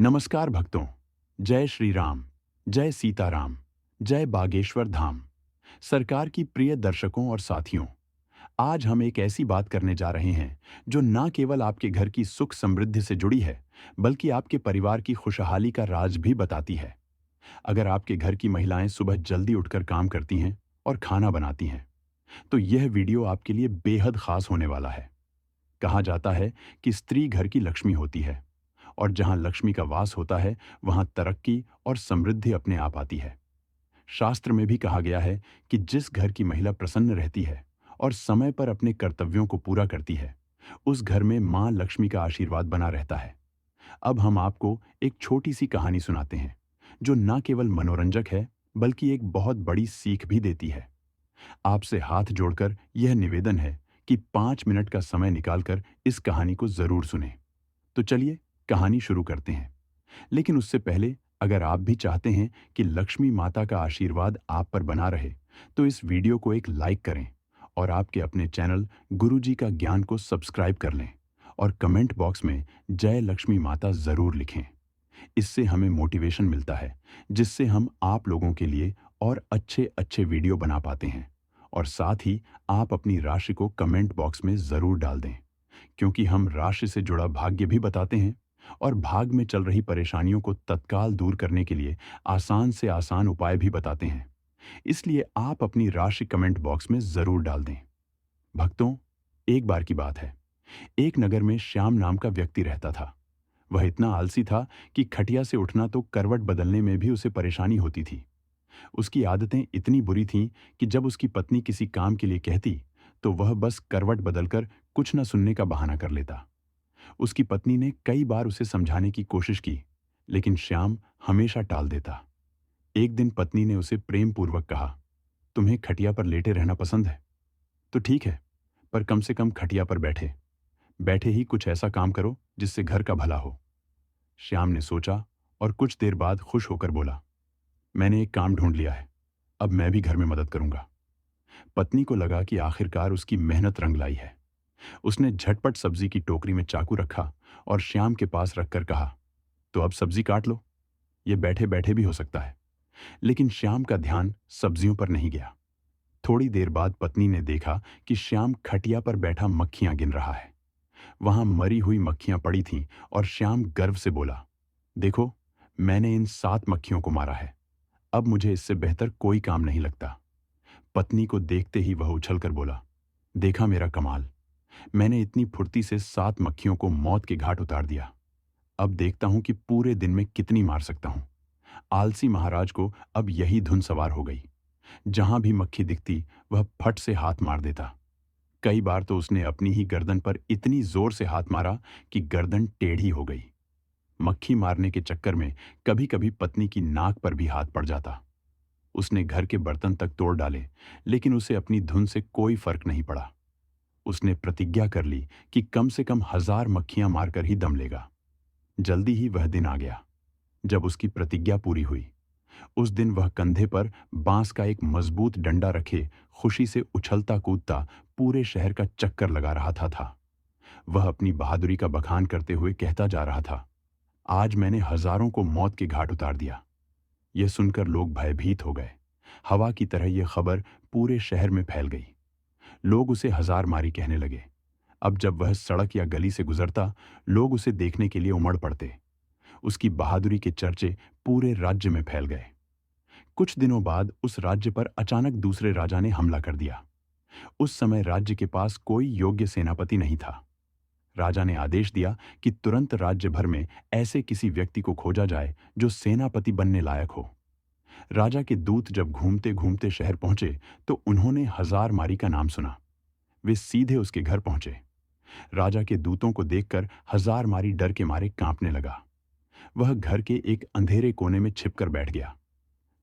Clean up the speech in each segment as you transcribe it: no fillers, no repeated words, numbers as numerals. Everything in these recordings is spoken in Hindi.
नमस्कार भक्तों। जय श्री राम। जय सीताराम। जय बागेश्वर धाम। सरकार की प्रिय दर्शकों और साथियों, आज हम एक ऐसी बात करने जा रहे हैं जो न केवल आपके घर की सुख समृद्धि से जुड़ी है, बल्कि आपके परिवार की खुशहाली का राज भी बताती है। अगर आपके घर की महिलाएं सुबह जल्दी उठकर काम करती हैं और खाना बनाती हैं, तो यह वीडियो आपके लिए बेहद खास होने वाला है। कहा जाता है कि स्त्री घर की लक्ष्मी होती है, और जहां लक्ष्मी का वास होता है, वहां तरक्की और समृद्धि अपने आप आती है। शास्त्र में भी कहा गया है कि जिस घर की महिला प्रसन्न रहती है और समय पर अपने कर्तव्यों को पूरा करती है, उस घर में मां लक्ष्मी का आशीर्वाद बना रहता है। अब हम आपको एक छोटी सी कहानी सुनाते हैं, जो न केवल मनोरंजक है, बल्कि एक बहुत बड़ी सीख भी देती है। आपसे हाथ जोड़कर यह निवेदन है कि 5 मिनट का समय निकालकर इस कहानी को जरूर सुनें। तो चलिए कहानी शुरू करते हैं। लेकिन उससे पहले, अगर आप भी चाहते हैं कि लक्ष्मी माता का आशीर्वाद आप पर बना रहे, तो इस वीडियो को एक लाइक करें और आपके अपने चैनल गुरुजी का ज्ञान को सब्सक्राइब कर लें और कमेंट बॉक्स में जय लक्ष्मी माता जरूर लिखें। इससे हमें मोटिवेशन मिलता है, जिससे हम आप लोगों के लिए और अच्छे अच्छे वीडियो बना पाते हैं। और साथ ही आप अपनी राशि को कमेंट बॉक्स में जरूर डाल दें, क्योंकि हम राशि से जुड़ा भाग्य भी बताते हैं और भाग में चल रही परेशानियों को तत्काल दूर करने के लिए आसान से आसान उपाय भी बताते हैं। इसलिए आप अपनी राशि कमेंट बॉक्स में जरूर डाल दें। भक्तों, एक बार की बात है। एक नगर में श्याम नाम का व्यक्ति रहता था। वह इतना आलसी था कि खटिया से उठना तो करवट बदलने में भी उसे परेशानी होती थी। उसकी आदतें इतनी बुरी थीं कि जब उसकी पत्नी किसी काम के लिए कहती, तो वह बस करवट बदलकर कुछ न सुनने का बहाना कर लेता। उसकी पत्नी ने कई बार उसे समझाने की कोशिश की, लेकिन श्याम हमेशा टाल देता। एक दिन पत्नी ने उसे प्रेम पूर्वक कहा, तुम्हें खटिया पर लेटे रहना पसंद है? तो ठीक है, पर कम से कम खटिया पर बैठे बैठे ही कुछ ऐसा काम करो जिससे घर का भला हो। श्याम ने सोचा और कुछ देर बाद खुश होकर बोला, मैंने एक काम ढूंढ लिया है, अब मैं भी घर में मदद करूंगा। पत्नी को लगा कि आखिरकार उसकी मेहनत रंग लाई है। उसने झटपट सब्जी की टोकरी में चाकू रखा और श्याम के पास रखकर कहा, तो अब सब्जी काट लो, ये बैठे बैठे भी हो सकता है। लेकिन श्याम का ध्यान सब्जियों पर नहीं गया। थोड़ी देर बाद पत्नी ने देखा कि श्याम खटिया पर बैठा मक्खियां गिन रहा है। वहां मरी हुई मक्खियां पड़ी थीं और श्याम गर्व से बोला, देखो, मैंने इन 7 मक्खियों को मारा है। अब मुझे इससे बेहतर कोई काम नहीं लगता। पत्नी को देखते ही वह उछलकर बोला, देखा मेरा कमाल, मैंने इतनी फुर्ती से 7 मक्खियों को मौत के घाट उतार दिया। अब देखता हूं कि पूरे दिन में कितनी मार सकता हूं। आलसी महाराज को अब यही धुन सवार हो गई। जहां भी मक्खी दिखती, वह फट से हाथ मार देता। कई बार तो उसने अपनी ही गर्दन पर इतनी जोर से हाथ मारा कि गर्दन टेढ़ी हो गई। मक्खी मारने के चक्कर में कभी कभी पत्नी की नाक पर भी हाथ पड़ जाता। उसने घर के बर्तन तक तोड़ डाले, लेकिन उसे अपनी धुन से कोई फर्क नहीं पड़ा। उसने प्रतिज्ञा कर ली कि कम से कम 1000 मक्खियां मारकर ही दम लेगा। जल्दी ही वह दिन आ गया जब उसकी प्रतिज्ञा पूरी हुई। उस दिन वह कंधे पर बांस का एक मजबूत डंडा रखे खुशी से उछलता कूदता पूरे शहर का चक्कर लगा रहा था। वह अपनी बहादुरी का बखान करते हुए कहता जा रहा था, आज मैंने हजारों को मौत के घाट उतार दिया। यह सुनकर लोग भयभीत हो गए। हवा की तरह यह खबर पूरे शहर में फैल गई। लोग उसे हजार मारी कहने लगे। अब जब वह सड़क या गली से गुजरता, लोग उसे देखने के लिए उमड़ पड़ते। उसकी बहादुरी के चर्चे पूरे राज्य में फैल गए। कुछ दिनों बाद उस राज्य पर अचानक दूसरे राजा ने हमला कर दिया। उस समय राज्य के पास कोई योग्य सेनापति नहीं था। राजा ने आदेश दिया कि तुरंत राज्य भर में ऐसे किसी व्यक्ति को खोजा जाए जो सेनापति बनने लायक हो। राजा के दूत जब घूमते घूमते शहर पहुंचे, तो उन्होंने हजार मारी का नाम सुना। वे सीधे उसके घर पहुंचे। राजा के दूतों को देखकर हजार मारी डर के मारे कांपने लगा। वह घर के एक अंधेरे कोने में छिपकर बैठ गया।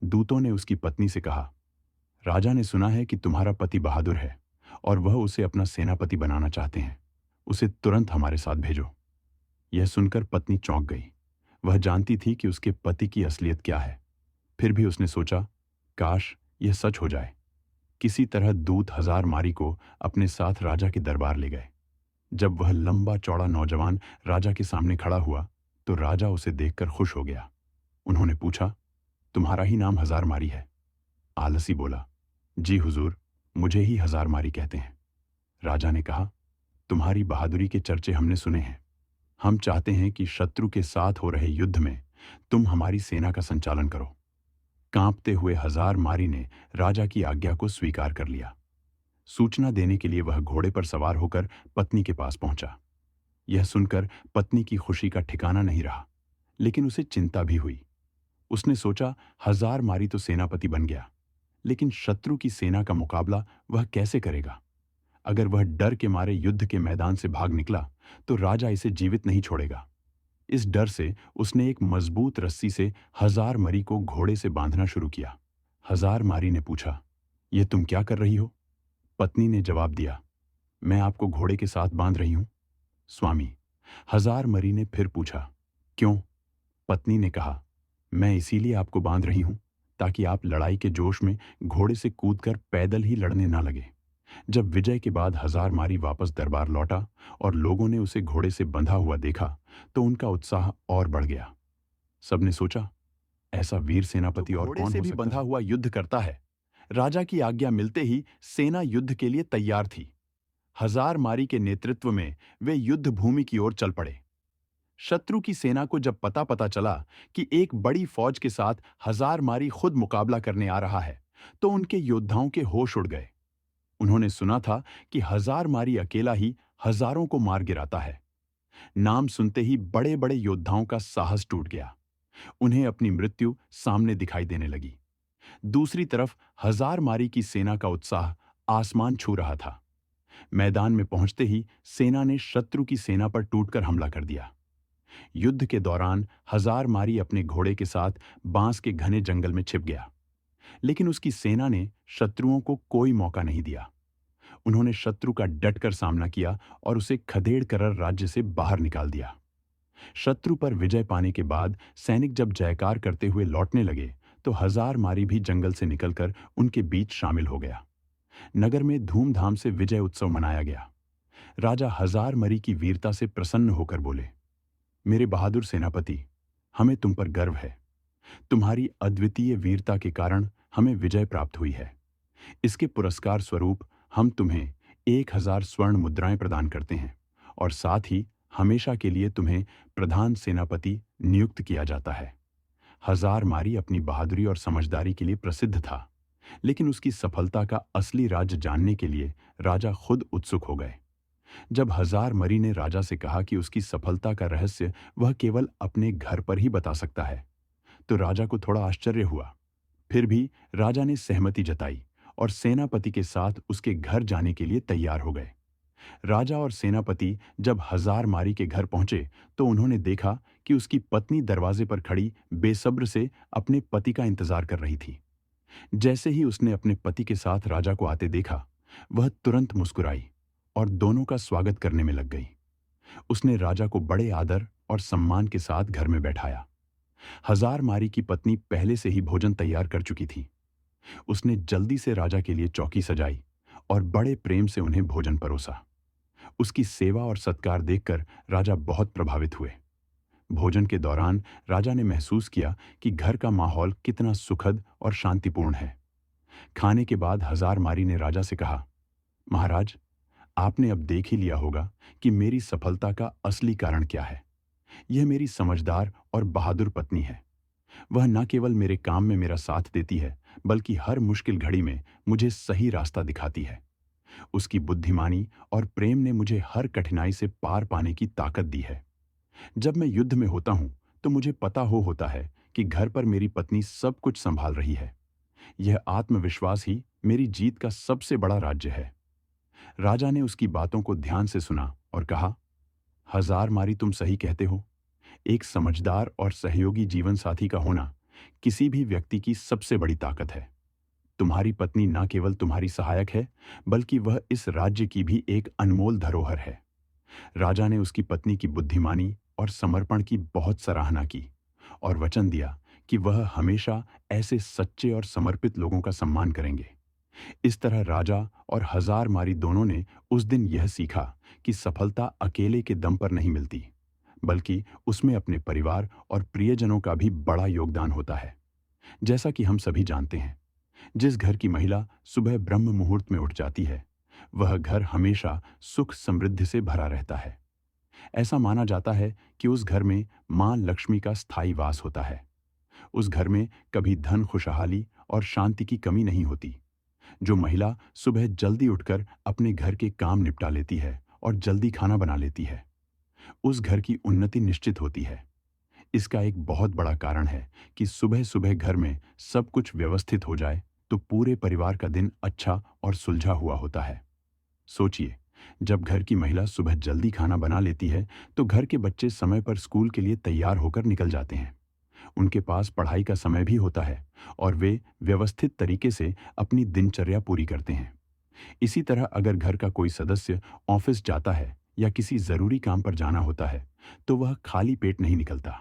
दूतों ने उसकी पत्नी से कहा, राजा ने सुना है कि तुम्हारा पति बहादुर है और वह उसे अपना सेनापति बनाना चाहते हैं। उसे तुरंत हमारे साथ भेजो। यह सुनकर पत्नी चौंक गई। वह जानती थी कि उसके पति की असलियत क्या है। फिर भी उसने सोचा, काश यह सच हो जाए। किसी तरह दूत हजार मारी को अपने साथ राजा के दरबार ले गए। जब वह लंबा चौड़ा नौजवान राजा के सामने खड़ा हुआ, तो राजा उसे देखकर खुश हो गया। उन्होंने पूछा, तुम्हारा ही नाम हजारमारी है? आलसी बोला, जी हुजूर, मुझे ही हजारमारी कहते हैं। राजा ने कहा, तुम्हारी बहादुरी के चर्चे हमने सुने हैं। हम चाहते हैं कि शत्रु के साथ हो रहे युद्ध में तुम हमारी सेना का संचालन करो। कांपते हुए हजारमारी ने राजा की आज्ञा को स्वीकार कर लिया। सूचना देने के लिए वह घोड़े पर सवार होकर पत्नी के पास पहुंचा। यह सुनकर पत्नी की खुशी का ठिकाना नहीं रहा, लेकिन उसे चिंता भी हुई। उसने सोचा, हजारमारी तो सेनापति बन गया, लेकिन शत्रु की सेना का मुकाबला वह कैसे करेगा? अगर वह डर के मारे युद्ध के मैदान से भाग निकला तो राजा इसे जीवित नहीं छोड़ेगा। इस डर से उसने एक मजबूत रस्सी से हजारमारी को घोड़े से बांधना शुरू किया। हजारमारी ने पूछा, यह तुम क्या कर रही हो? पत्नी ने जवाब दिया, मैं आपको घोड़े के साथ बांध रही हूं। स्वामी, हजारमारी ने फिर पूछा, क्यों? पत्नी ने कहा, मैं इसीलिए आपको बांध रही हूं ताकि आप लड़ाई के जोश में घोड़े से कूदकर पैदल ही लड़ने ना लगे। जब विजय के बाद हजारमारी वापस दरबार लौटा और लोगों ने उसे घोड़े से बंधा हुआ देखा तो उनका उत्साह और बढ़ गया। सबने सोचा, ऐसा वीर सेनापति और कौन से भी बंधा हुआ युद्ध करता है? राजा की आज्ञा मिलते ही सेना युद्ध के लिए तैयार थी। हजारमारी के नेतृत्व में वे युद्ध भूमि की ओर चल पड़े। शत्रु की सेना को जब पता चला कि एक बड़ी फौज के साथ हजारमारी खुद मुकाबला करने आ रहा है, तो उनके योद्धाओं के होश उड़ गए। उन्होंने सुना था कि हजारमारी अकेला ही हजारों को मार गिराता है। नाम सुनते ही बड़े बड़े योद्धाओं का साहस टूट गया। उन्हें अपनी मृत्यु सामने दिखाई देने लगी। दूसरी तरफ हजारमारी की सेना का उत्साह आसमान छू रहा था। मैदान में पहुंचते ही सेना ने शत्रु की सेना पर टूटकर हमला कर दिया। युद्ध के दौरान हजारमारी अपने घोड़े के साथ बांस के घने जंगल में छिप गया, लेकिन उसकी सेना ने शत्रुओं को कोई मौका नहीं दिया। उन्होंने शत्रु का डटकर सामना किया और उसे खदेड़ कर राज्य से बाहर निकाल दिया। शत्रु पर विजय पाने के बाद सैनिक जब जयकार करते हुए लौटने लगे तो हजारमारी भी जंगल से निकलकर उनके बीच शामिल हो गया। नगर में धूमधाम से विजय उत्सव मनाया गया। राजा हजारमारी की वीरता से प्रसन्न होकर बोले, मेरे बहादुर सेनापति, हमें तुम पर गर्व है। तुम्हारी अद्वितीय वीरता के कारण हमें विजय प्राप्त हुई है। इसके पुरस्कार स्वरूप हम तुम्हें 1000 स्वर्ण मुद्राएं प्रदान करते हैं और साथ ही हमेशा के लिए तुम्हें प्रधान सेनापति नियुक्त किया जाता है। हजारमारी अपनी बहादुरी और समझदारी के लिए प्रसिद्ध था, लेकिन उसकी सफलता का असली राज जानने के लिए राजा खुद उत्सुक हो गए। जब हजारमारी ने राजा से कहा कि उसकी सफलता का रहस्य वह केवल अपने घर पर ही बता सकता है, तो राजा को थोड़ा आश्चर्य हुआ। फिर भी राजा ने सहमति जताई और सेनापति के साथ उसके घर जाने के लिए तैयार हो गए। राजा और सेनापति जब हजारमारी के घर पहुंचे तो उन्होंने देखा कि उसकी पत्नी दरवाजे पर खड़ी बेसब्र से अपने पति का इंतजार कर रही थी। जैसे ही उसने अपने पति के साथ राजा को आते देखा, वह तुरंत मुस्कुराई और दोनों का स्वागत करने में लग गई। उसने राजा को बड़े आदर और सम्मान के साथ घर में बैठाया। हजारमारी की पत्नी पहले से ही भोजन तैयार कर चुकी थी। उसने जल्दी से राजा के लिए चौकी सजाई और बड़े प्रेम से उन्हें भोजन परोसा। उसकी सेवा और सत्कार देखकर राजा बहुत प्रभावित हुए। भोजन के दौरान राजा ने महसूस किया कि घर का माहौल कितना सुखद और शांतिपूर्ण है। खाने के बाद हजारमारी ने राजा से कहा, महाराज, आपने अब देख ही लिया होगा कि मेरी सफलता का असली कारण क्या है। यह मेरी समझदार और बहादुर पत्नी है। वह न केवल मेरे काम में मेरा साथ देती है, बल्कि हर मुश्किल घड़ी में मुझे सही रास्ता दिखाती है। उसकी बुद्धिमानी और प्रेम ने मुझे हर कठिनाई से पार पाने की ताकत दी है। जब मैं युद्ध में होता हूं, तो मुझे पता होता है कि घर पर मेरी पत्नी सब कुछ संभाल रही है। यह आत्मविश्वास ही मेरी जीत का सबसे बड़ा राज्य है। राजा ने उसकी बातों को ध्यान से सुना और कहा, हजारमारी, तुम सही कहते हो। एक समझदार और सहयोगी जीवन साथी का होना किसी भी व्यक्ति की सबसे बड़ी ताकत है। तुम्हारी पत्नी न केवल तुम्हारी सहायक है, बल्कि वह इस राज्य की भी एक अनमोल धरोहर है। राजा ने उसकी पत्नी की बुद्धिमानी और समर्पण की बहुत सराहना की और वचन दिया कि वह हमेशा ऐसे सच्चे और समर्पित लोगों का सम्मान करेंगे। इस तरह राजा और हजारमारी दोनों ने उस दिन यह सीखा कि सफलता अकेले के दम पर नहीं मिलती, बल्कि उसमें अपने परिवार और प्रियजनों का भी बड़ा योगदान होता है। जैसा कि हम सभी जानते हैं, जिस घर की महिला सुबह ब्रह्म मुहूर्त में उठ जाती है, वह घर हमेशा सुख समृद्धि से भरा रहता है। ऐसा माना जाता है कि उस घर में मां लक्ष्मी का स्थायी वास होता है। उस घर में कभी धन, खुशहाली और शांति की कमी नहीं होती। जो महिला सुबह जल्दी उठकर अपने घर के काम निपटा लेती है और जल्दी खाना बना लेती है, उस घर की उन्नति निश्चित होती है। इसका एक बहुत बड़ा कारण है कि सुबह सुबह घर में सब कुछ व्यवस्थित हो जाए तो पूरे परिवार का दिन अच्छा और सुलझा हुआ होता है। सोचिए, जब घर की महिला सुबह जल्दी खाना बना लेती है तो घर के बच्चे समय पर स्कूल के लिए तैयार होकर निकल जाते हैं। उनके पास पढ़ाई का समय भी होता है और वे व्यवस्थित तरीके से अपनी दिनचर्या पूरी करते हैं। इसी तरह अगर घर का कोई सदस्य ऑफिस जाता है या किसी जरूरी काम पर जाना होता है तो वह खाली पेट नहीं निकलता।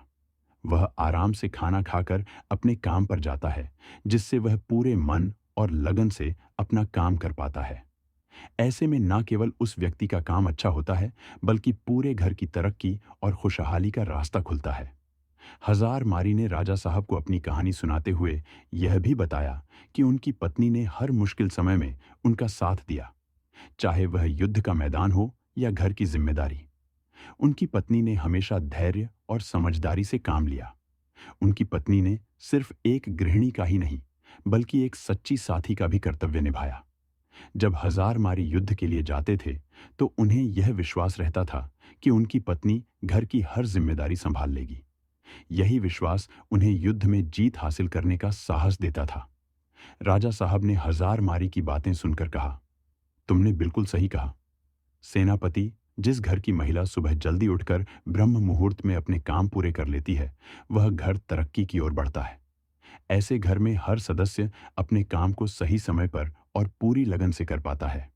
वह आराम से खाना खाकर अपने काम पर जाता है, जिससे वह पूरे मन और लगन से अपना काम कर पाता है। ऐसे में न केवल उस व्यक्ति का काम अच्छा होता है, बल्कि पूरे घर की तरक्की और खुशहाली का रास्ता खुलता है। हजार मारी ने राजा साहब को अपनी कहानी सुनाते हुए यह भी बताया कि उनकी पत्नी ने हर मुश्किल समय में उनका साथ दिया, चाहे वह युद्ध का मैदान हो या घर की जिम्मेदारी। उनकी पत्नी ने हमेशा धैर्य और समझदारी से काम लिया। उनकी पत्नी ने सिर्फ एक गृहिणी का ही नहीं, बल्कि एक सच्ची साथी का भी कर्तव्य निभाया। जब हजार मारी युद्ध के लिए जाते थे तो उन्हें यह विश्वास रहता था कि उनकी पत्नी घर की हर जिम्मेदारी संभाल लेगी। यही विश्वास उन्हें युद्ध में जीत हासिल करने का साहस देता था। राजा साहब ने हजार मारी की बातें सुनकर कहा, तुमने बिल्कुल सही कहा। सेनापति, जिस घर की महिला सुबह जल्दी उठकर ब्रह्म मुहूर्त में अपने काम पूरे कर लेती है, वह घर तरक्की की ओर बढ़ता है। ऐसे घर में हर सदस्य अपने काम को सही समय पर और पूरी लगन से कर पाता है।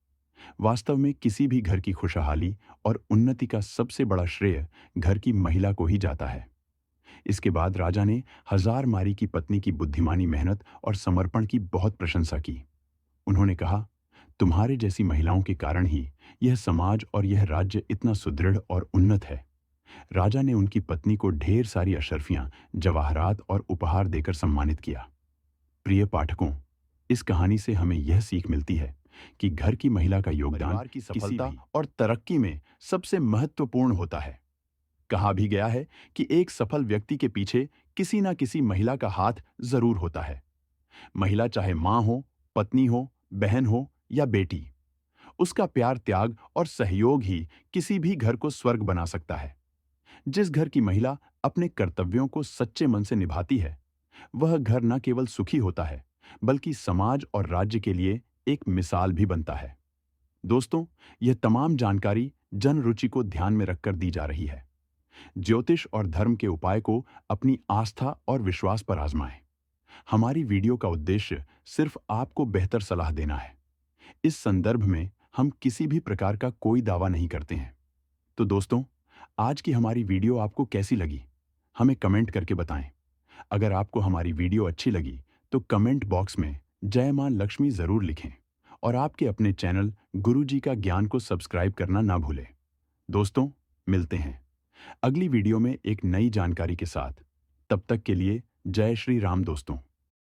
वास्तव में किसी भी घर की खुशहाली और उन्नति का सबसे बड़ा श्रेय घर की महिला को ही जाता है। इसके बाद राजा ने हजार मारी की पत्नी की बुद्धिमानी, मेहनत और समर्पण की बहुत प्रशंसा की। उन्होंने कहा, तुम्हारे जैसी महिलाओं के कारण ही यह समाज और यह राज्य इतना सुदृढ़ और उन्नत है। राजा ने उनकी पत्नी को ढेर सारी अशर्फियां, जवाहरात और उपहार देकर सम्मानित किया। प्रिय पाठकों, इस कहानी से हमें यह सीख मिलती है कि घर की महिला का योगदान परिवार की किसी सफलता भी और तरक्की में सबसे महत्वपूर्ण होता है। कहा भी गया है कि एक सफल व्यक्ति के पीछे किसी न किसी महिला का हाथ जरूर होता है। महिला चाहे मां हो, पत्नी हो, बहन हो या बेटी, उसका प्यार, त्याग और सहयोग ही किसी भी घर को स्वर्ग बना सकता है। जिस घर की महिला अपने कर्तव्यों को सच्चे मन से निभाती है, वह घर न केवल सुखी होता है, बल्कि समाज और राज्य के लिए एक मिसाल भी बनता है। दोस्तों, यह तमाम जानकारी जन रुचि को ध्यान में रखकर दी जा रही है। ज्योतिष और धर्म के उपाय को अपनी आस्था और विश्वास पर आजमाएं। हमारी वीडियो का उद्देश्य सिर्फ आपको बेहतर सलाह देना है। इस संदर्भ में हम किसी भी प्रकार का कोई दावा नहीं करते हैं। तो दोस्तों, आज की हमारी वीडियो आपको कैसी लगी? हमें कमेंट करके बताएं। अगर आपको हमारी वीडियो अच्छी लगी तो कमेंट बॉक्स में जय मां लक्ष्मी जरूर लिखें और आपके अपने चैनल गुरुजी का ज्ञान को सब्सक्राइब करना ना भूलें। दोस्तों, मिलते हैं अगली वीडियो में एक नई जानकारी के साथ। तब तक के लिए जय श्री राम दोस्तों।